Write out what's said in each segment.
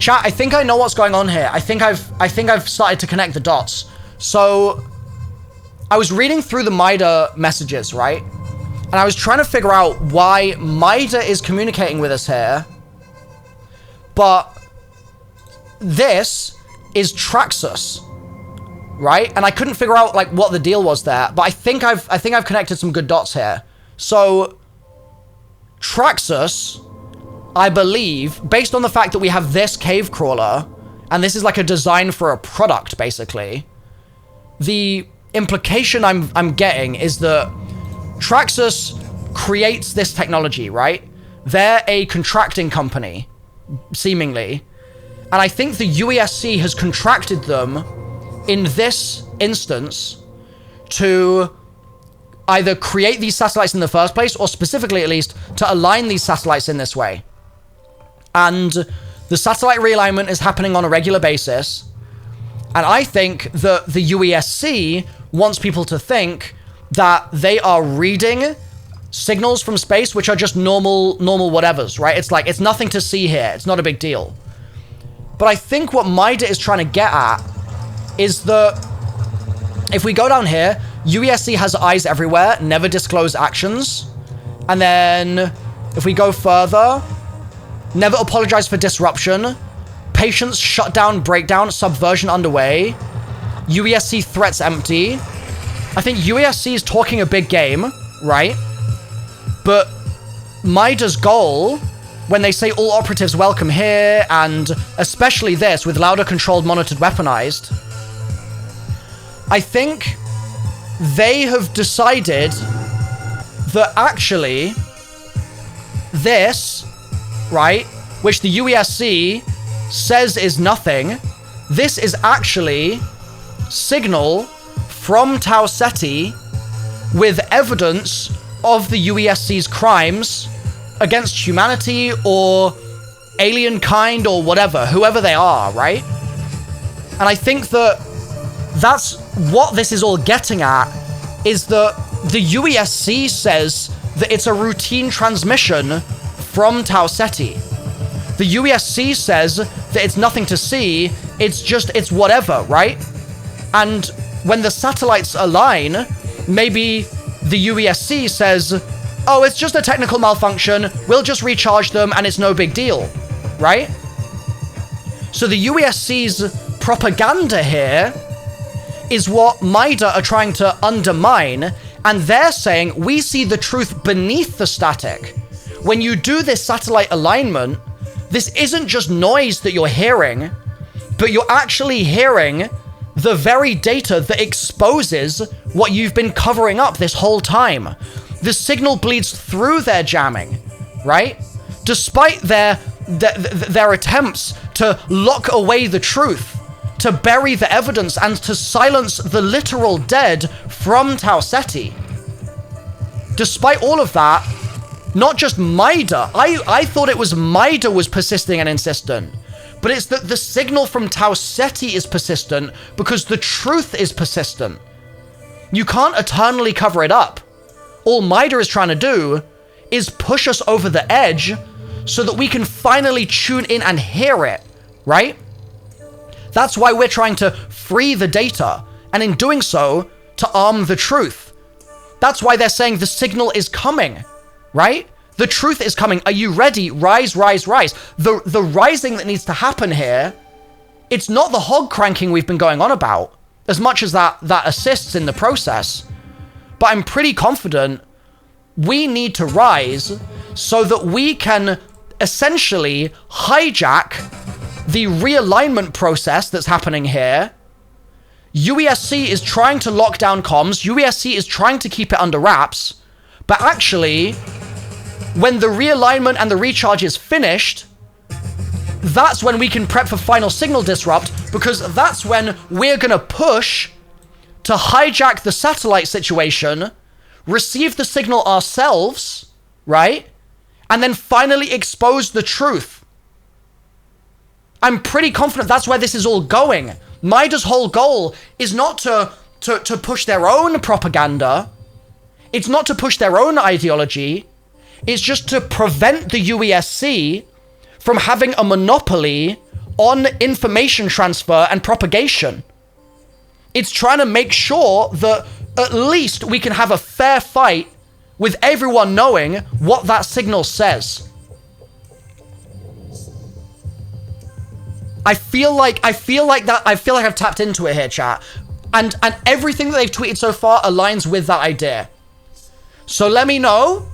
Chat, I think I know what's going on here. I think I've started to connect the dots. So I was reading through the Mida messages, right? And I was trying to figure out why Mida is communicating with us here. But this is Traxxas, right? And I couldn't figure out like what the deal was there, but I think I've connected some good dots here. So Traxxas, I believe, based on the fact that we have this cave crawler, and this is like a design for a product, basically, the implication I'm getting is that Traxxas creates this technology, right? They're a contracting company, seemingly. And I think the UESC has contracted them in this instance to either create these satellites in the first place, or specifically at least to align these satellites in this way. And the satellite realignment is happening on a regular basis. And I think that the UESC wants people to think that they are reading signals from space, which are just normal whatevers, right? It's like, it's nothing to see here. It's not a big deal. But I think what Mida is trying to get at is that if we go down here, UESC has eyes everywhere, never disclose actions. And then if we go further, never apologize for disruption, patience, shutdown, breakdown, subversion underway, UESC threats empty. I think UESC is talking a big game, right? But Mida's goal, when they say all operatives welcome here, and especially this with louder, controlled, monitored, weaponized, I think they have decided that actually this, right, which the UESC says is nothing, this is actually signal from Tau Ceti with evidence of the UESC's crimes against humanity or alien kind or whatever, whoever they are, right? And I think that that's what this is all getting at, is that the UESC says that it's a routine transmission from Tau Ceti. The UESC says that it's nothing to see, it's whatever, right? And when the satellites align, maybe the UESC says, oh, it's just a technical malfunction, we'll just recharge them and it's no big deal, right? So the UESC's propaganda here is what Mida are trying to undermine, and they're saying, we see the truth beneath the static. When you do this satellite alignment, this isn't just noise that you're hearing, but you're actually hearing the very data that exposes what you've been covering up this whole time. The signal bleeds through their jamming, right? Despite their attempts to lock away the truth, to bury the evidence, and to silence the literal dead from Tau Ceti. Despite all of that, not just Mida, I thought it was Mida was persisting and insistent, but it's that the signal from Tau Ceti is persistent because the truth is persistent. You can't eternally cover it up. All Mida is trying to do is push us over the edge so that we can finally tune in and hear it, right? That's why we're trying to free the data, and in doing so, to arm the truth. That's why they're saying the signal is coming, right? The truth is coming. Are you ready? Rise, rise, rise. The rising that needs to happen here, it's not the hog cranking we've been going on about, as much as that assists in the process. But I'm pretty confident we need to rise so that we can essentially hijack the realignment process that's happening here. UESC is trying to lock down comms. UESC is trying to keep it under wraps. But actually, when the realignment and the recharge is finished, that's when we can prep for final signal disrupt, because that's when we're going to push to hijack the satellite situation, receive the signal ourselves, right? And then finally expose the truth. I'm pretty confident that's where this is all going. Mida's whole goal is not to push their own propaganda. It's not to push their own ideology. It's just to prevent the UESC from having a monopoly on information transfer and propagation. It's trying to make sure that at least we can have a fair fight with everyone knowing what that signal says. I feel like I've tapped into it here, chat. And everything that they've tweeted so far aligns with that idea. So let me know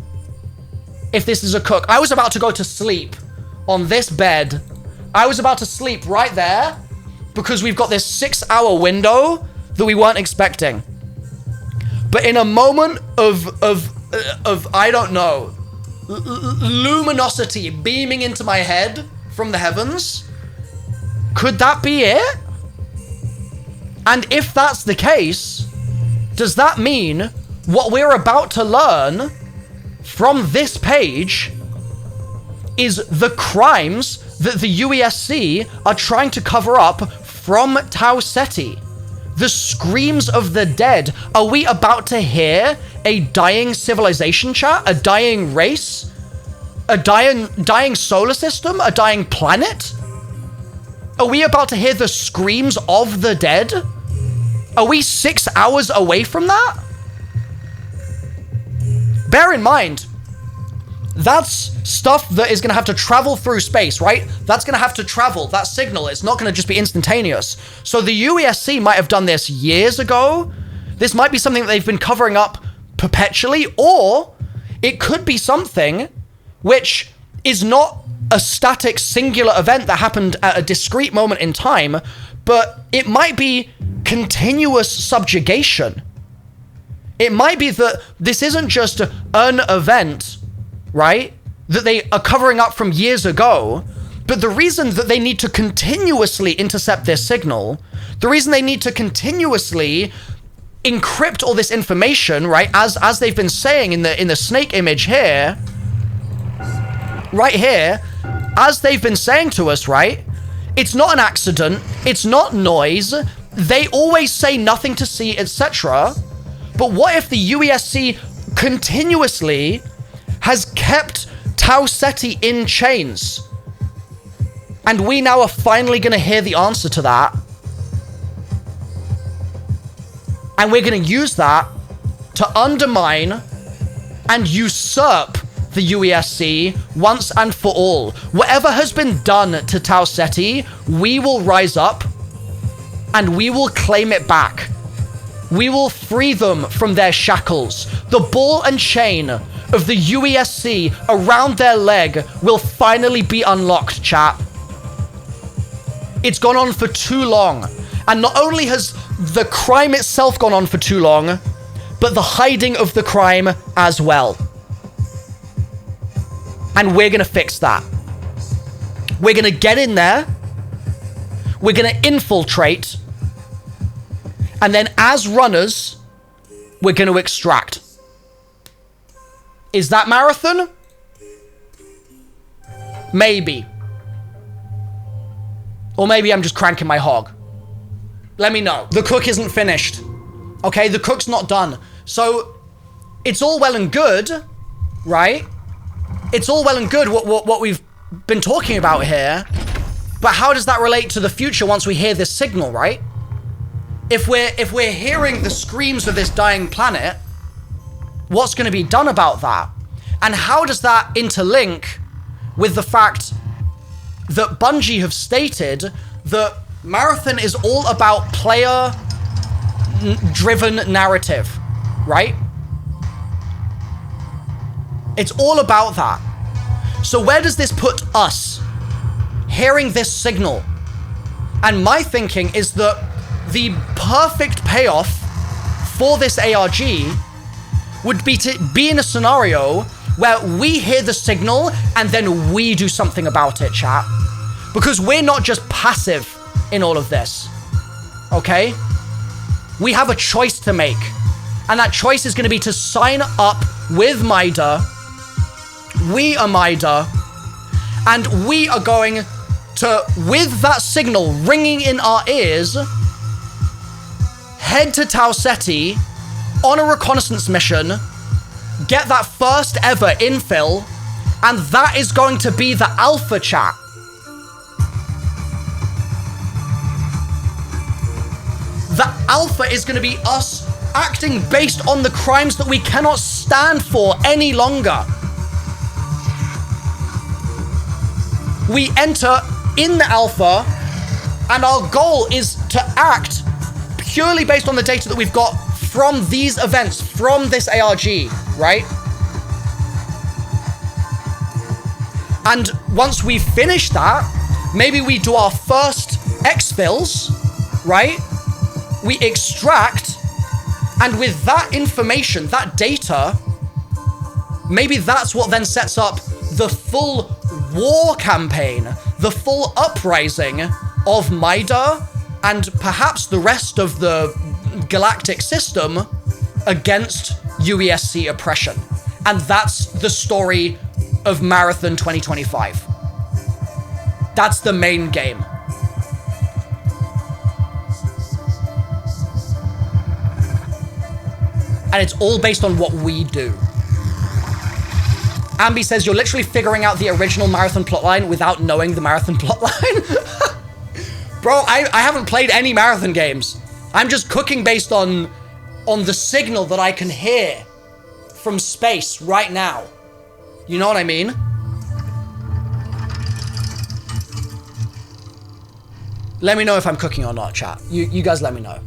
if this is a cook. I was about to go to sleep on this bed. I was about to sleep right there because we've got this 6-hour window that we weren't expecting. But in a moment of I don't know, luminosity beaming into my head from the heavens, could that be it? And if that's the case, does that mean what we're about to learn from this page is the crimes that the UESC are trying to cover up from Tau Ceti? The screams of the dead. Are we about to hear a dying civilization, chat? A dying race? A dying solar system? A dying planet? Are we about to hear the screams of the dead? Are we 6 hours away from that? Bear in mind, that's stuff that is going to have to travel through space, right? That's going to have to travel. That signal, it's not going to just be instantaneous. So the UESC might have done this years ago. This might be something that they've been covering up perpetually, or it could be something which is not a static singular event that happened at a discrete moment in time, but it might be continuous subjugation. It might be that this isn't just an event, right, that they are covering up from years ago, but the reason that they need to continuously intercept this signal, the reason they need to continuously encrypt all this information, right, as they've been saying in the snake image here, right here, as they've been saying to us, right, it's not an accident, it's not noise, they always say nothing to see, etc. But what if the UESC continuously has kept Tau Ceti in chains? And we now are finally going to hear the answer to that. And we're going to use that to undermine and usurp the UESC once and for all. Whatever has been done to Tau Ceti, we will rise up and we will claim it back. We will free them from their shackles. The ball and chain of the UESC around their leg will finally be unlocked, chat. It's gone on for too long. And not only has the crime itself gone on for too long, but the hiding of the crime as well. And we're going to fix that. We're going to get in there. We're going to infiltrate. And then as runners, we're going to extract. Is that marathon? Maybe. Or maybe I'm just cranking my hog. Let me know. The cook isn't finished. Okay, the cook's not done. So, it's all well and good, right? It's all well and good what we've been talking about here. But how does that relate to the future once we hear this signal, right? If we're hearing the screams of this dying planet, what's going to be done about that? And how does that interlink with the fact that Bungie have stated that Marathon is all about player-driven narrative, right? It's all about that. So where does this put us, hearing this signal? And my thinking is that the perfect payoff for this ARG would be to be in a scenario where we hear the signal and then we do something about it, chat. Because we're not just passive in all of this, okay? We have a choice to make. And that choice is going to be to sign up with Mida. We are Mida. And we are going to, with that signal ringing in our ears, head to Tau Ceti on a reconnaissance mission, get that first ever infill, and that is going to be the alpha, chat. alpha is going to be us acting based on the crimes that we cannot stand for any longer. We enter in the alpha, and our goal is to act purely based on the data that we've got from these events, from this ARG, right? And once we finish that, maybe we do our first exfils, right? We extract, and with that information, that data, maybe that's what then sets up the full war campaign, the full uprising of Maida and perhaps the rest of the galactic system against UESC oppression. And that's the story of Marathon 2025. That's the main game. And it's all based on what we do. Ambi says, you're literally figuring out the original Marathon plotline without knowing the Marathon plotline? Bro, I haven't played any Marathon games. I'm just cooking based on the signal that I can hear from space right now. You know what I mean? Let me know if I'm cooking or not, chat. You guys let me know.